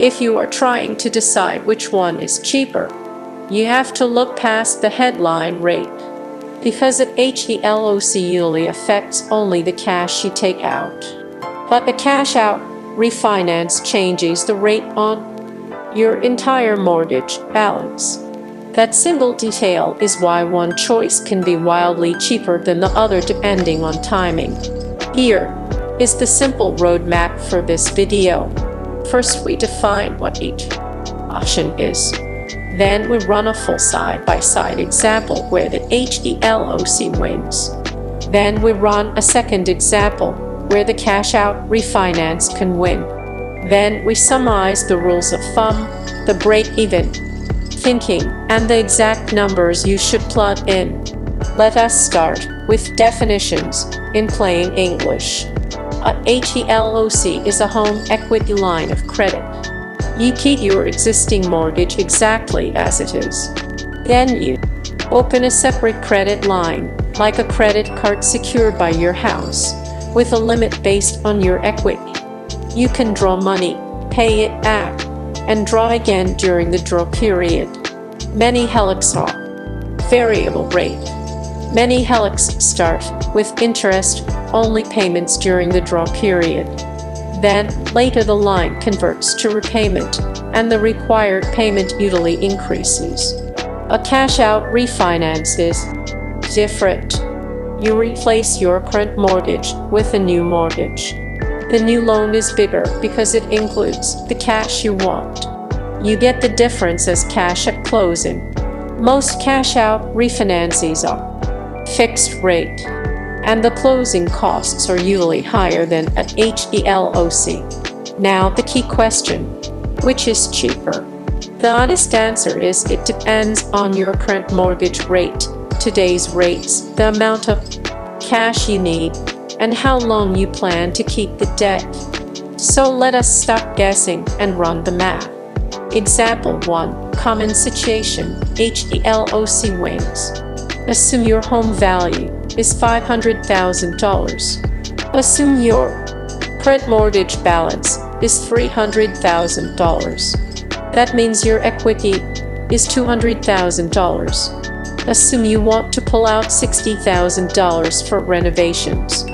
If you are trying to decide which one is cheaper, you have to look past the headline rate, because at HELOC usually affects only the cash you take out. But the cash out refinance changes the rate on your entire mortgage balance. That simple detail is why one choice can be wildly cheaper than the other depending on timing. Here is the simple roadmap for this video. First, we define what each option is. Then we run a full side-by-side example where the HELOC wins. Then we run a second example where the cash-out refinance can win. Then we summarize the rules of thumb, the break-even thinking, and the exact numbers you should plug in. Let us start with definitions in plain English. A HELOC is a home equity line of credit. You keep your existing mortgage exactly as it is. Then you open a separate credit line, like a credit card secured by your house, with a limit based on your equity. You can draw money, pay it back, and draw again during the draw period. Many HELOCs are variable rate. Many HELOCs start with interest-only payments during the draw period. Then, later the line converts to repayment, and the required payment usually increases. A cash-out refinance is different. You replace your current mortgage with a new mortgage. The new loan is bigger because it includes the cash you want. You get the difference as cash at closing. Most cash-out refinances are fixed rate, and the closing costs are usually higher than at HELOC. Now the key question, which is cheaper? The honest answer is it depends on your current mortgage rate, today's rates, the amount of cash you need, and how long you plan to keep the debt. So let us stop guessing and run the math. Example 1. Common situation. HELOC wins. Assume your home value is $500,000. Assume your current mortgage balance is $300,000. That means your equity is $200,000. Assume you want to pull out $60,000 for renovations.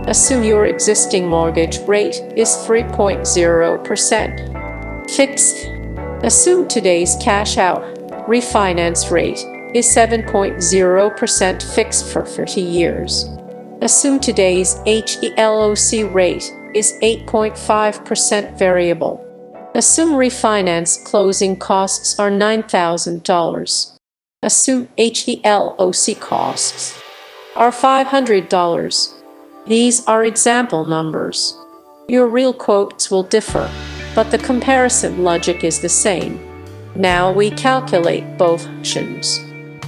Assume your existing mortgage rate is 3.0%. Fixed. Assume today's cash-out refinance rate is 7.0% fixed for 30 years. Assume today's HELOC rate is 8.5% variable. Assume refinance closing costs are $9,000. Assume HELOC costs are $500. These are example numbers. Your real quotes will differ, but the comparison logic is the same. Now we calculate both options.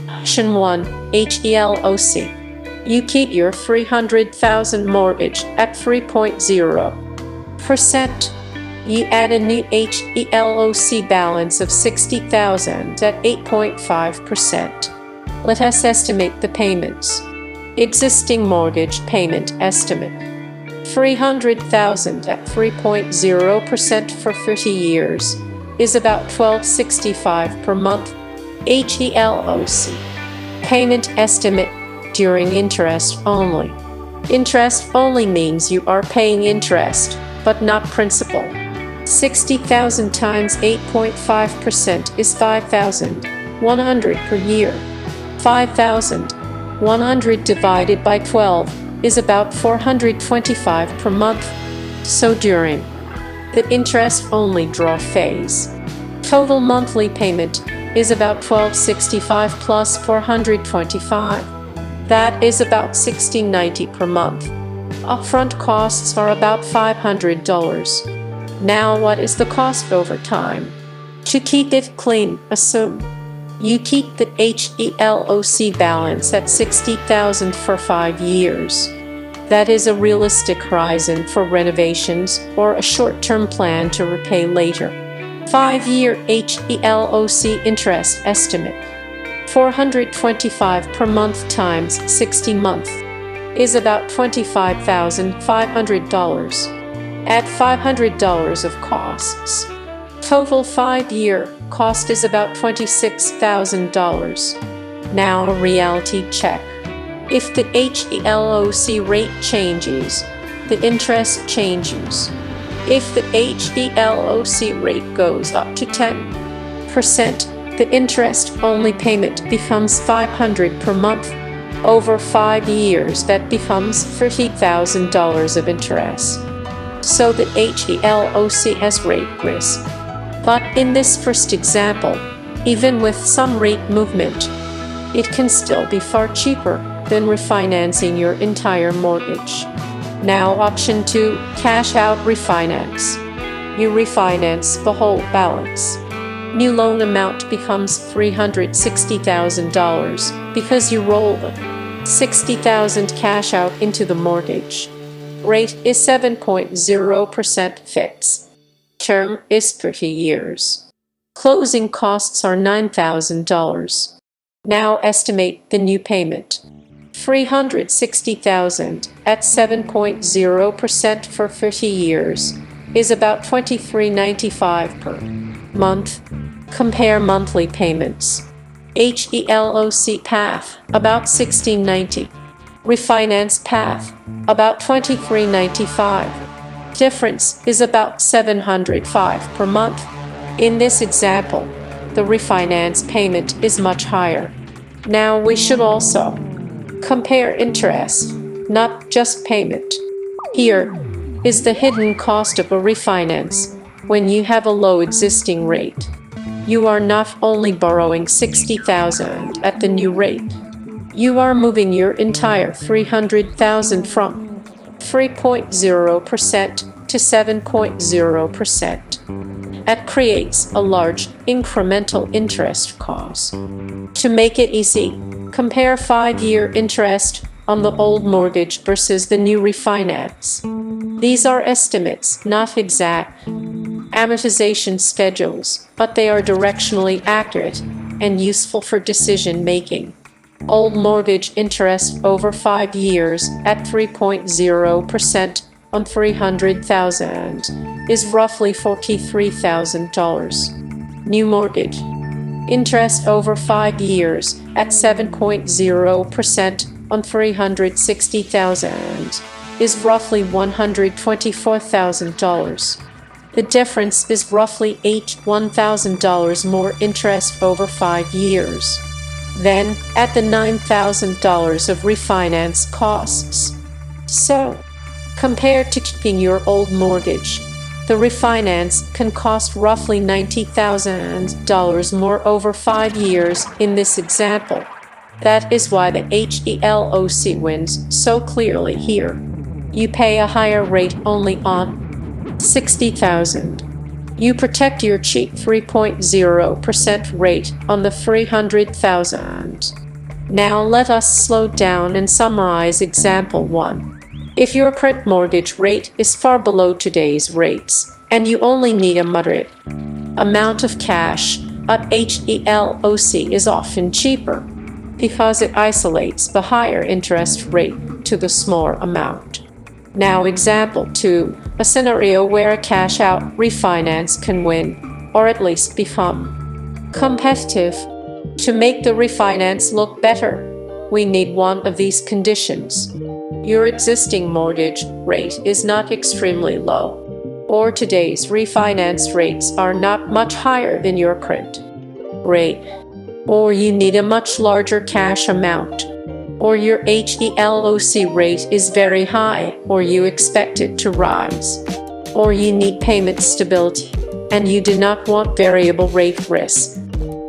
Option 1, HELOC. You keep your $300,000 mortgage at 3.0%. You add a new HELOC balance of $60,000 at 8.5%. Let us estimate the payments. Existing mortgage payment estimate. $300,000 at 3.0% for 30 years is about $1,265 per month. HELOC. Payment estimate during interest only. Interest only means you are paying interest, but not principal. 60,000 times 8.5% is 5,100 per year. 5,100 divided by 12 is about $425 per month. So during the interest-only draw phase, total monthly payment is about $1,265 plus $425. That is about $1,690 per month. Upfront costs are about $500. Now what is the cost over time? To keep it clean, assume you keep the HELOC balance at $60,000 for 5 years. That is a realistic horizon for renovations or a short-term plan to repay later. 5-year HELOC interest estimate. $425 per month times 60 months is about $25,500. Add $500 of costs. Total 5-year cost is about $26,000. Now a reality check. If the HELOC rate changes, the interest changes. If the HELOC rate goes up to 10%, the interest-only payment becomes $500 per month. Over 5 years, that becomes $30,000 of interest. So the HELOC has rate risk. But in this first example, even with some rate movement, it can still be far cheaper than refinancing your entire mortgage. Now option 2, cash out refinance. You refinance the whole balance. New loan amount becomes $360,000 because you roll the $60,000 cash out into the mortgage. Rate is 7.0% fixed. Term is 30 years. Closing costs are $9,000. Now estimate the new payment. $360,000 at 7.0% for 30 years is about $23.95 per month. Compare monthly payments. HELOC path, about $16.90. Refinance path, about $23.95. Difference is about $705 per month. In this example, the refinance payment is much higher. Now we should also compare interest, not just payment. Here is the hidden cost of a refinance when you have a low existing rate. You are not only borrowing $60,000 at the new rate, you are moving your entire $300,000 from 3.0% to 7.0%. That creates a large incremental interest cost. To make it easy, compare 5-year interest on the old mortgage versus the new refinance. These are estimates, not exact amortization schedules, but they are directionally accurate and useful for decision making. Old mortgage interest over 5 years at 3.0% on $300,000 is roughly $43,000. New mortgage interest over 5 years at 7.0% on $360,000 is roughly $124,000. The difference is roughly $1,000 more interest over 5 years. Then add the $9,000 of refinance costs. So, compared to keeping your old mortgage, the refinance can cost roughly $90,000 more over 5 years in this example. That is why the HELOC wins so clearly here. You pay a higher rate only on $60,000. You protect your cheap 3.0% rate on the $300,000. Now let us slow down and summarize example 1. If your current mortgage rate is far below today's rates, and you only need a moderate amount of cash, a HELOC is often cheaper because it isolates the higher interest rate to the smaller amount. Now example 2, a scenario where a cash-out refinance can win, or at least become competitive. To make the refinance look better, we need one of these conditions. Your existing mortgage rate is not extremely low, or today's refinance rates are not much higher than your current rate, or you need a much larger cash amount, or your HELOC rate is very high, or you expect it to rise, or you need payment stability, and you do not want variable rate risk.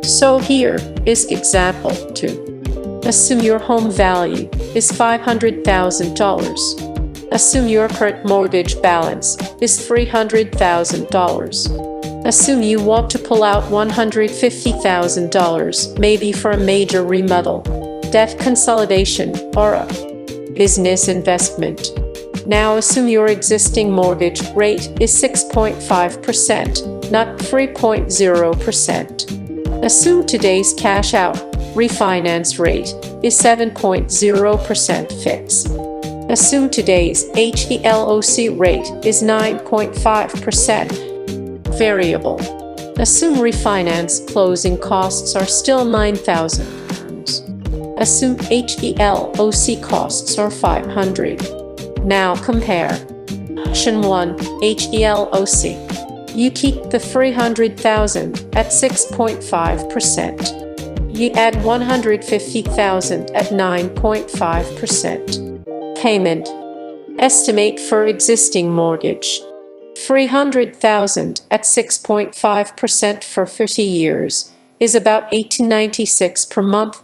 So here is example 2. Assume your home value is $500,000. Assume your current mortgage balance is $300,000. Assume you want to pull out $150,000, maybe for a major remodel, debt consolidation, or a business investment. Now assume your existing mortgage rate is 6.5%, not 3.0%. Assume today's cash-out refinance rate is 7.0% fixed. Assume today's HELOC rate is 9.5% variable. Assume refinance closing costs are still $9,000. Assume HELOC costs are $500. Now compare. Option 1, HELOC. You keep the $300,000 at 6.5%. You add $150,000 at 9.5%. Payment. Estimate for existing mortgage. $300,000 at 6.5% for 30 years is about $1896 per month.